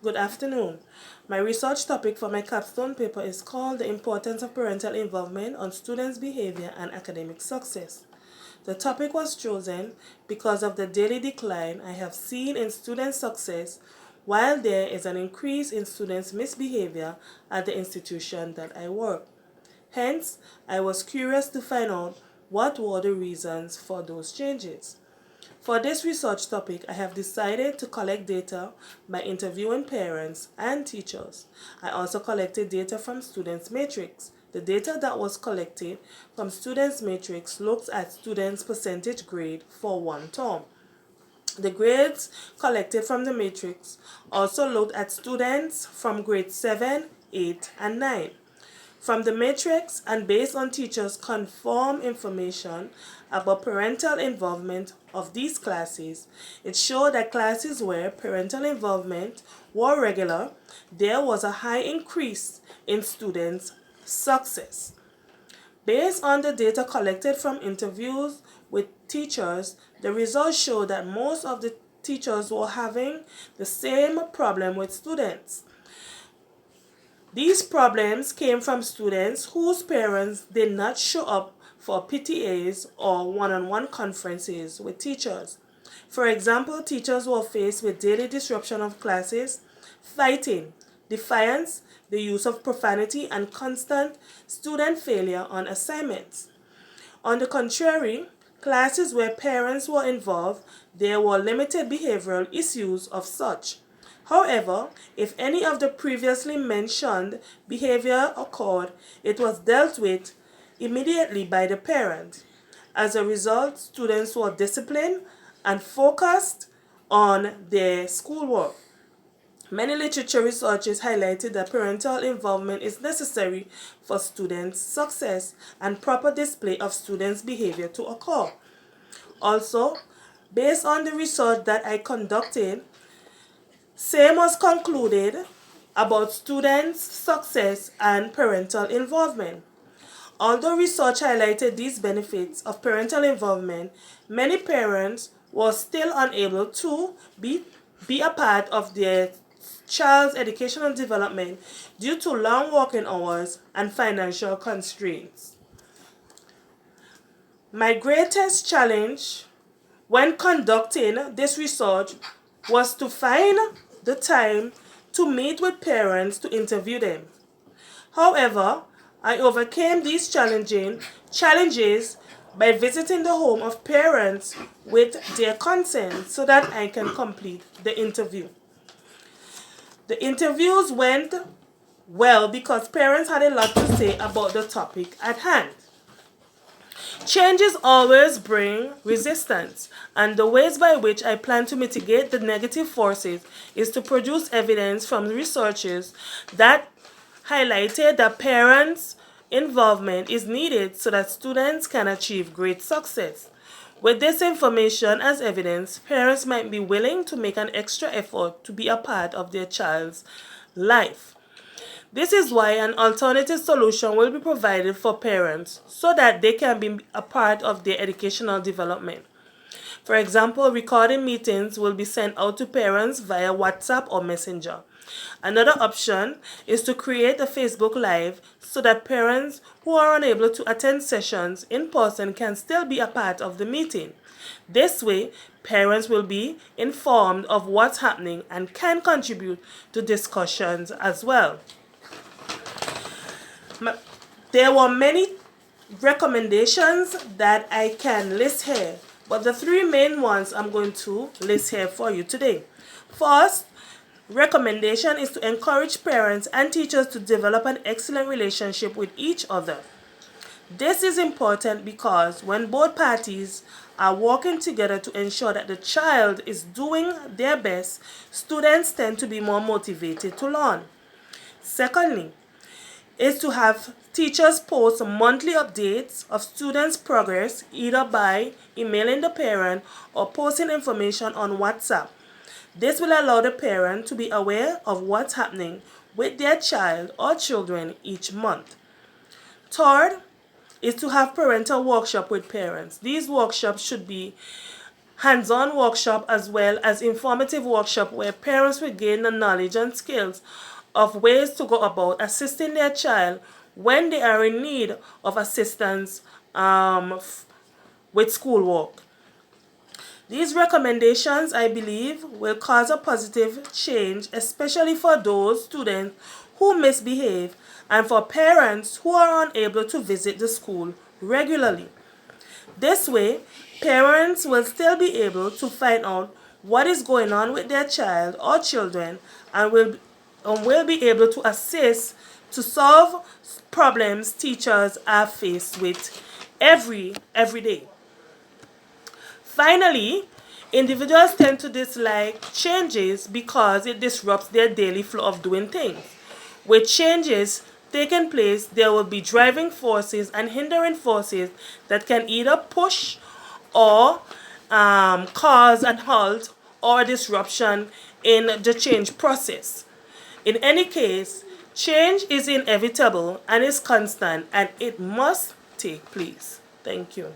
Good afternoon. My research topic for my capstone paper is called The Importance of Parental Involvement on Students' Behavior and Academic Success. The topic was chosen because of the daily decline I have seen in student success while there is an increase in students' misbehavior at the institution that I work. Hence, I was curious to find out what were the reasons for those changes. For this research topic, I have decided to collect data by interviewing parents and teachers. I also collected data from Students Matrix. The data that was collected from Students Matrix looks at students' percentage grade for one term. The grades collected from the matrix also looked at students from grade 7, 8, and 9. From the matrix and based on teachers' confirmed information about parental involvement of these classes, it showed that classes where parental involvement were regular, there was a high increase in students' success. Based on the data collected from interviews with teachers, the results show that most of the teachers were having the same problem with students. These problems came from students whose parents did not show up for PTAs or one-on-one conferences with teachers. For example, teachers were faced with daily disruption of classes, fighting, defiance, the use of profanity, and constant student failure on assignments. On the contrary, classes where parents were involved, there were limited behavioral issues of such. However, if any of the previously mentioned behavior occurred, it was dealt with immediately by the parent. As a result, students were disciplined and focused on their schoolwork. Many literature researches highlighted that parental involvement is necessary for students' success and proper display of students' behavior to occur. Also, based on the research that I conducted, same was concluded about students' success and parental involvement. Although research highlighted these benefits of parental involvement, many parents were still unable to be a part of their child's educational development due to long working hours and financial constraints. My greatest challenge when conducting this research was to find the time to meet with parents to interview them. However, I overcame these challenges by visiting the home of parents with their consent so that I can complete the interview. The interviews went well because parents had a lot to say about the topic at hand. Changes always bring resistance, and the ways by which I plan to mitigate the negative forces is to produce evidence from researchers that highlighted that parents' involvement is needed so that students can achieve great success. With this information as evidence, parents might be willing to make an extra effort to be a part of their child's life. This is why an alternative solution will be provided for parents so that they can be a part of their educational development. For example, recording meetings will be sent out to parents via WhatsApp or Messenger. Another option is to create a Facebook Live so that parents who are unable to attend sessions in person can still be a part of the meeting. This way, parents will be informed of what's happening and can contribute to discussions as well. There were many recommendations that I can list here, but the three main ones I'm going to list here for you today. First, recommendation is to encourage parents and teachers to develop an excellent relationship with each other. This is important because when both parties are working together to ensure that the child is doing their best, students tend to be more motivated to learn. Secondly, is to have teachers post monthly updates of students' progress either by emailing the parent or posting information on WhatsApp. This will allow the parent to be aware of what's happening with their child or children each month. Third is to have parental workshop with parents. These workshops should be hands-on workshop as well as informative workshop where parents will gain the knowledge and skills of ways to go about assisting their child when they are in need of assistance with schoolwork. These recommendations, I believe, will cause a positive change, especially for those students who misbehave and for parents who are unable to visit the school regularly. This way, parents will still be able to find out what is going on with their child or children and will be able to assist to solve problems teachers are faced with every day. Finally, individuals tend to dislike changes because it disrupts their daily flow of doing things. With changes taking place, there will be driving forces and hindering forces that can either push or cause an halt or disruption in the change process. In any case, change is inevitable and is constant and it must take place. Thank you.